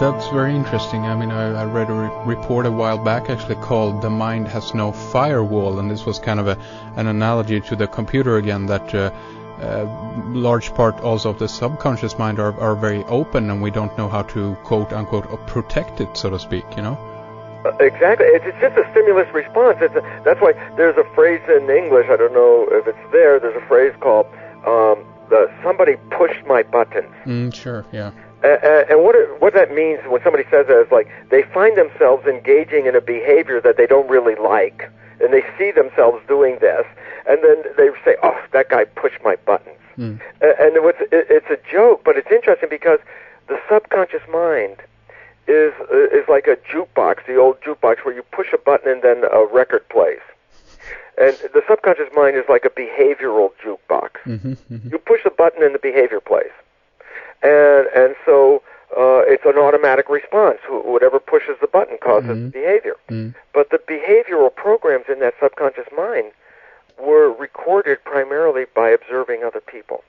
that's very interesting. I mean, I read a report a while back actually called "The Mind Has No Firewall," and this was kind of an analogy to the computer again, that large part also of the subconscious mind are very open, and we don't know how to quote unquote protect it, so to speak, you know. Exactly. It's just a stimulus response. That's why there's a phrase in English, I don't know if it's there, there's a phrase called somebody pushed my buttons. Sure, yeah. And what that means when somebody says that is like they find themselves engaging in a behavior that they don't really like, and they see themselves doing this, and then they say, oh, that guy pushed my buttons. And it's a joke, but it's interesting because the subconscious mind is like a jukebox, the old jukebox where you push a button and then a record plays. And the subconscious mind is like a behavioral jukebox. You push a button and the behavior plays. And so it's an automatic response. Whatever pushes the button causes behavior. But the behavioral programs in that subconscious mind were recorded primarily by observing other people.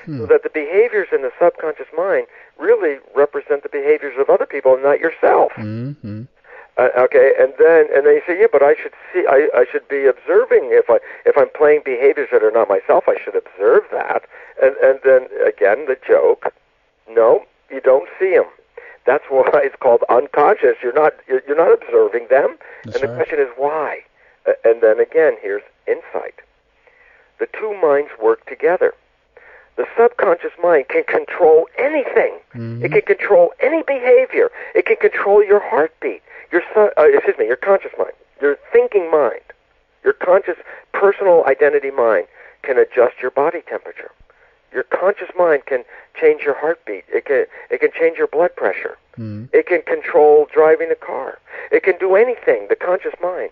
So that the behaviors in the subconscious mind really represent the behaviors of other people and not yourself. Okay, and then you say, yeah, but I should be observing if I'm playing behaviors that are not myself. I should observe that. And then again, the joke. No, you don't see them. That's why it's called unconscious. You're not observing them. That's and the question is why. And then again, here's insight. The two minds work together. The subconscious mind can control anything. It can control any behavior. It can control your heartbeat. Your conscious mind, your thinking mind, your conscious personal identity mind can adjust your body temperature. Your conscious mind can change your heartbeat. It can change your blood pressure. It can control driving the car. It can do anything, the conscious mind.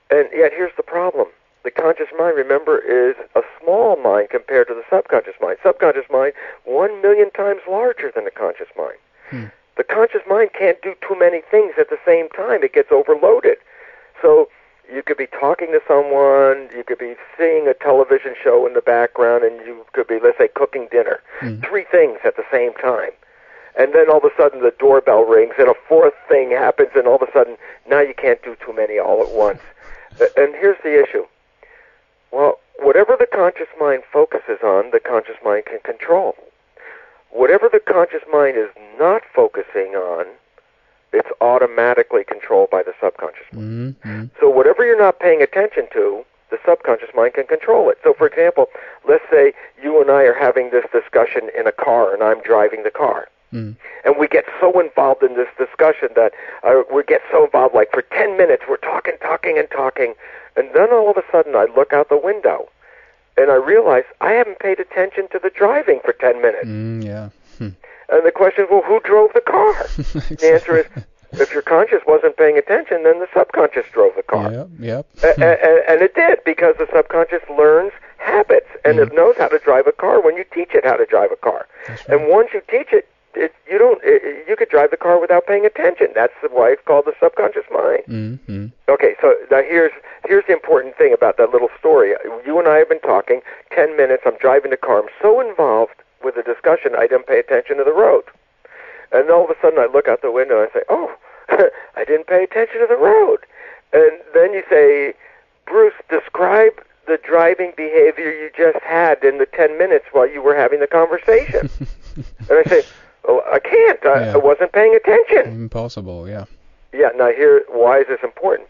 And yet here's the problem. The conscious mind, remember, is a small mind compared to the subconscious mind. Subconscious mind, 1 million times larger than the conscious mind. The conscious mind can't do too many things at the same time. It gets overloaded. So you could be talking to someone, you could be seeing a television show in the background, and you could be, let's say, cooking dinner. 3 things at the same time. And then all of a sudden the doorbell rings, and a 4th thing happens, and all of a sudden now you can't do too many all at once. And here's the issue. Well, whatever the conscious mind focuses on, the conscious mind can control. Whatever the conscious mind is not focusing on, it's automatically controlled by the subconscious mind. So whatever you're not paying attention to, the subconscious mind can control it. So, for example, let's say you and I are having this discussion in a car, and I'm driving the car. And we get so involved in this discussion that we get so involved, like for 10 minutes, we're talking, and then all of a sudden I look out the window, and I realize I haven't paid attention to the driving for 10 minutes. And the question is, well, who drove the car? The answer is, if your conscious wasn't paying attention, then the subconscious drove the car. And it did, because the subconscious learns habits, and it knows how to drive a car when you teach it how to drive a car. And once you teach it, you could drive the car without paying attention. That's why it's called the subconscious mind. Okay, so now here's the important thing about that little story. You and I have been talking 10 minutes. I'm driving the car. I'm so involved with the discussion, I didn't pay attention to the road. And all of a sudden I look out the window and I say, oh, I didn't pay attention to the road. And then you say, Bruce, describe the driving behavior you just had in the 10 minutes while you were having the conversation. And I say, well, I can't. I wasn't paying attention. Impossible, yeah. Yeah, now why is this important?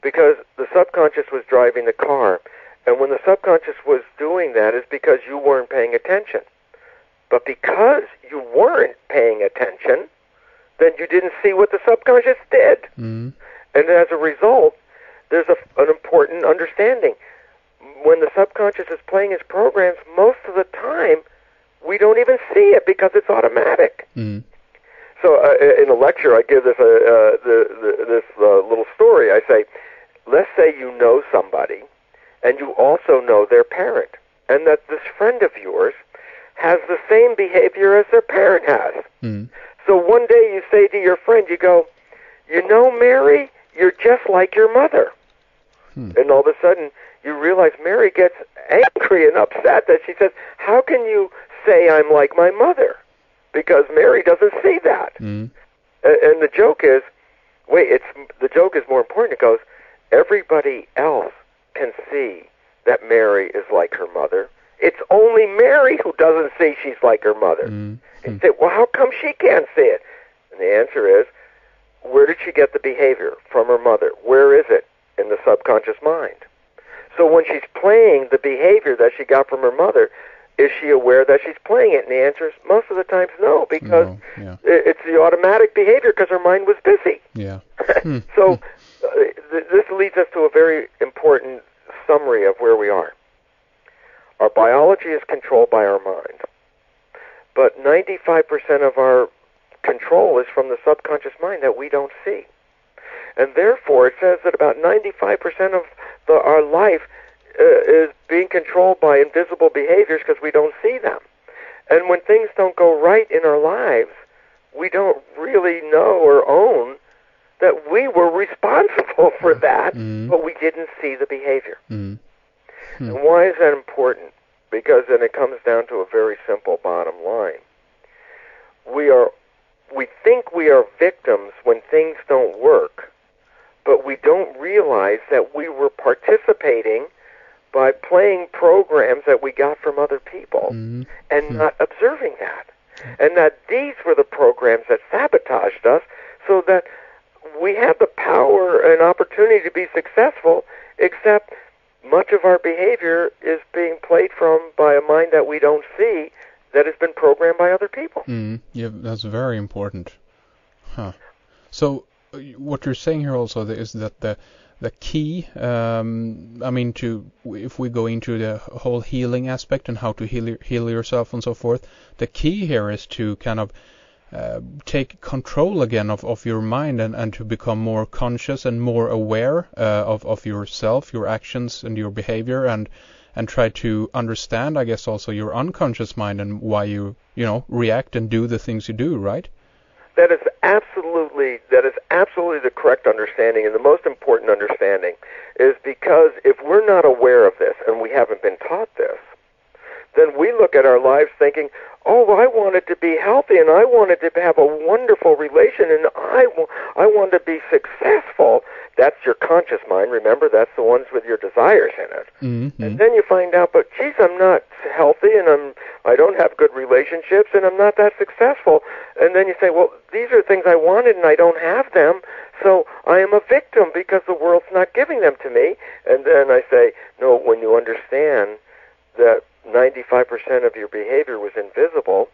Because the subconscious was driving the car. And when the subconscious was doing that, it's because you weren't paying attention. But because you weren't paying attention, then you didn't see what the subconscious did. And as a result, there's an important understanding. When the subconscious is playing its programs, most of the time, we don't even see it because it's automatic. So in a lecture, I give this little story. I say, let's say you know somebody, and you also know their parent, and that this friend of yours has the same behavior as their parent has. So one day you say to your friend, you go, you know, Mary, you're just like your mother. And all of a sudden, you realize Mary gets angry and upset that she says, how can you say I'm like my mother? Because Mary doesn't see that. And the joke is, the joke is more important. It goes, everybody else can see that Mary is like her mother. It's only Mary who doesn't see she's like her mother. And you say, well, how come she can't see it? And the answer is, where did she get the behavior? From her mother. Where is it? In the subconscious mind. So when she's playing the behavior that she got from her mother, is she aware that she's playing it? And the answer is most of the times no, because it's the automatic behavior because her mind was busy. Yeah. So this leads us to a very important summary of where we are. Our biology is controlled by our mind, but 95% of our control is from the subconscious mind that we don't see. And therefore, it says that about 95% of our life is being controlled by invisible behaviors because we don't see them. And when things don't go right in our lives, we don't really know or own that we were responsible for that, but we didn't see the behavior. And why is that important? Because then it comes down to a very simple bottom line. We think we are victims when things don't work, but we don't realize that we were participating by playing programs that we got from other people and not observing that. And that these were the programs that sabotaged us so that we have the power and opportunity to be successful, except much of our behavior is being played from by a mind that we don't see that has been programmed by other people. Yeah, that's very important. So what you're saying here also is that the key, if we go into the whole healing aspect and how to heal yourself and so forth, the key here is to kind of take control again of your mind and to become more conscious and more aware of yourself, your actions and your behavior, and try to understand, I guess, also your unconscious mind and why you react and do the things you do, right? That is absolutely the correct understanding, and the most important understanding is because if we're not aware of this and we haven't been taught this, then we look at our lives thinking, oh, I wanted to be healthy and I wanted to have a wonderful relation and I want to be successful. That's your conscious mind. Remember, that's the ones with your desires in it. And then you find out, but geez, I'm not healthy and I don't have good relationships and I'm not that successful. And then you say, well, these are things I wanted and I don't have them, so I am a victim because the world's not giving them to me. And then I say, no, when you understand that 95% of your behavior was invisible,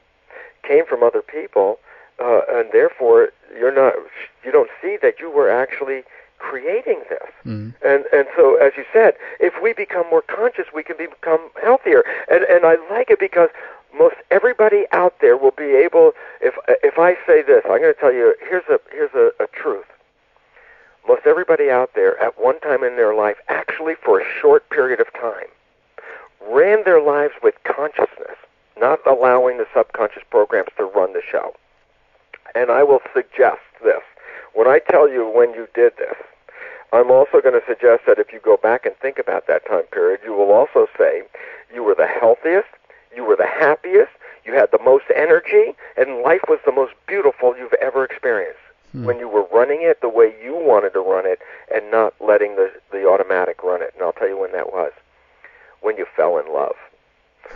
came from other people, and therefore you don't see that you were actually creating this. And so, as you said, if we become more conscious, we can become healthier. And I like it because most everybody out there will be able. If I say this, I'm going to tell you. Here's a truth. Most everybody out there, at one time in their life, actually for a short period of time, ran their lives with consciousness, not allowing the subconscious programs to run the show. And I will suggest this. When I tell you when you did this, I'm also going to suggest that if you go back and think about that time period, you will also say you were the healthiest, you were the happiest, you had the most energy, and life was the most beautiful you've ever experienced. When you were running it the way you wanted to run it and not letting the automatic run it. And I'll tell you when that was. When you fell in love.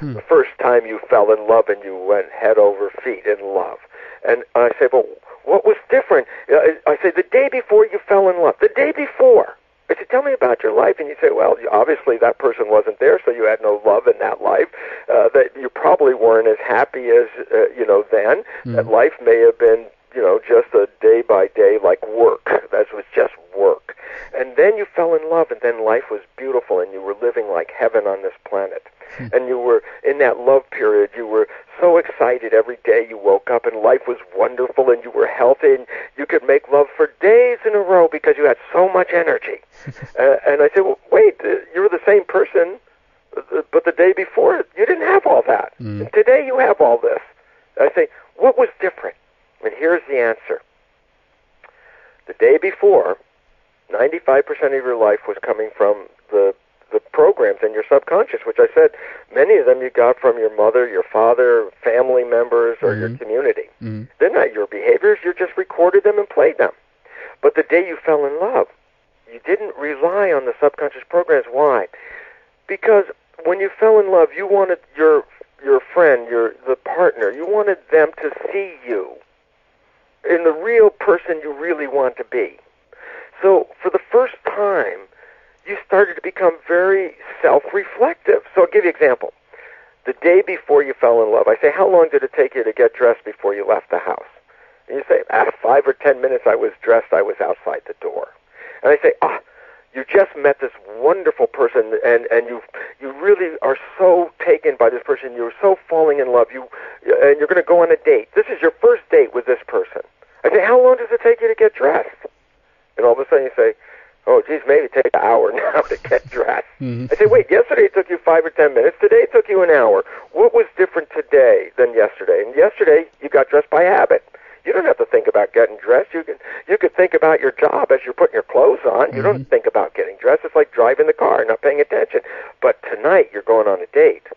The first time you fell in love and you went head over feet in love. And I say, well, what was different? I say, the day before you fell in love. The day before. I said, tell me about your life. And you say, well, obviously that person wasn't there, so you had no love in that life. That you probably weren't as happy as, then. That life may have been, just a day by day like work. That was just work. And then you fell in love, and then life was beautiful, and you were living like heaven on this planet. And you were, in that love period, you were so excited every day you woke up, and life was wonderful, and you were healthy, and you could make love for days in a row because you had so much energy. And I said, well, wait, you were the same person, but the day before, you didn't have all that. And today you have all this. I say, what was different? And here's the answer. The day before, 95% of your life was coming from the programs in your subconscious, which I said many of them you got from your mother, your father, family members, or your community. They're not your behaviors. You just recorded them and played them. But the day you fell in love, you didn't rely on the subconscious programs. Why? Because when you fell in love, you wanted your friend, the partner, you wanted them to see you in the real person you really want to be. So for the first time, you started to become very self-reflective. So I'll give you an example. The day before you fell in love, I say, how long did it take you to get dressed before you left the house? And you say, 5 or 10 minutes I was dressed, I was outside the door. And I say, you just met this wonderful person, and you really are so taken by this person. You're so falling in love. And you're going to go on a date. This is your first date with this person. I say, how long does it take you to get dressed? And all of a sudden you say, oh, geez, maybe it takes an hour now to get dressed. I say, wait, yesterday it took you 5 or 10 minutes. Today it took you an hour. What was different today than yesterday? And yesterday you got dressed by habit. You don't have to think about getting dressed. You could think about your job as you're putting your clothes on. You don't think about getting dressed. It's like driving the car, not paying attention. But tonight you're going on a date,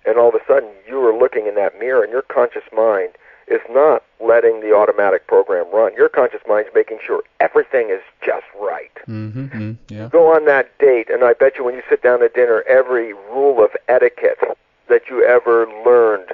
and all of a sudden you are looking in that mirror, and your conscious mind is not letting the automatic program run. Your conscious mind is making sure everything is just right. Yeah. You go on that date, and I bet you when you sit down at dinner, every rule of etiquette that you ever learned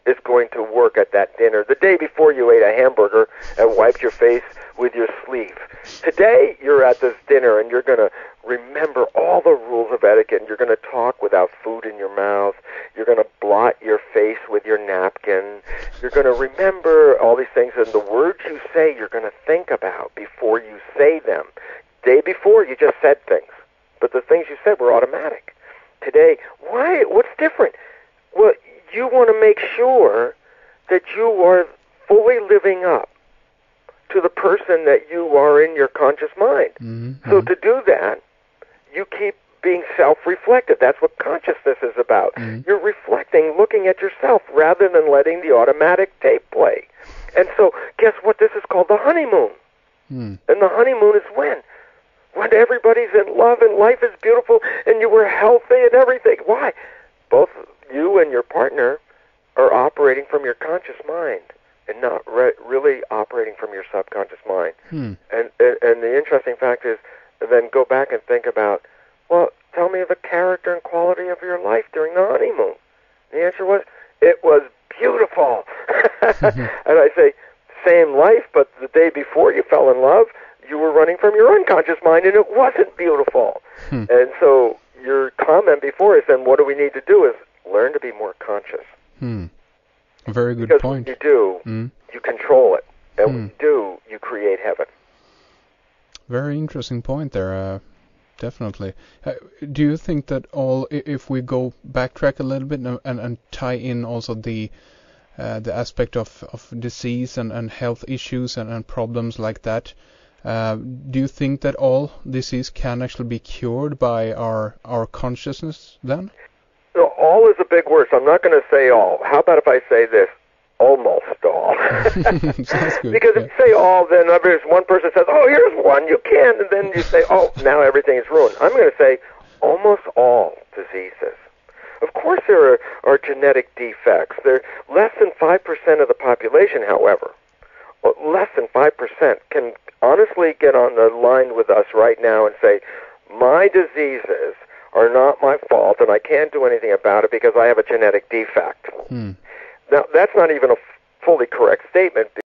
is going to work at that dinner. The day before you ate a hamburger and wiped your face with your sleeve. Today you're at this dinner and you're going to remember all the rules of etiquette, and you're going to talk without food in your mouth. You're going to blot your face with your napkin. You're going to remember all these things, and the words you say you're going to think about before you say them. Day before you just said things, but the things you said were automatic. Today, why? What's different? Well, you want to make sure that you are fully living up to the person that you are in your conscious mind. So to do that, you keep being self-reflective. That's what consciousness is about. You're reflecting, looking at yourself, rather than letting the automatic tape play. And so, guess what? This is called the honeymoon. And the honeymoon is when everybody's in love and life is beautiful and you were healthy and everything. Why? Both you and your partner are operating from your conscious mind and not really operating from your subconscious mind. And the interesting fact is, then go back and think about, well, tell me the character and quality of your life during the honeymoon. The answer was, it was beautiful. And I say, same life, but the day before you fell in love, you were running from your unconscious mind, and it wasn't beautiful. And so your comment before is, then what do we need to do is learn to be more conscious. A very good because point. Because when you do, you control it. And when you do, you create heaven. Very interesting point there, definitely. Do you think that if we go backtrack a little bit and tie in also the aspect of disease and health issues and problems like that, do you think that all disease can actually be cured by our consciousness then? So all is a big word, so I'm not going to say all. How about if I say this? Almost all. Sounds good. Because if you say all, then there's one person says, oh, here's one, you can't, and then you say, oh, now everything is ruined. I'm going to say almost all diseases. Of course there are genetic defects. They're less than 5% of the population, however. Less than 5% can honestly get on the line with us right now and say, my diseases are not my fault and I can't do anything about it because I have a genetic defect. Now, that's not even a fully correct statement.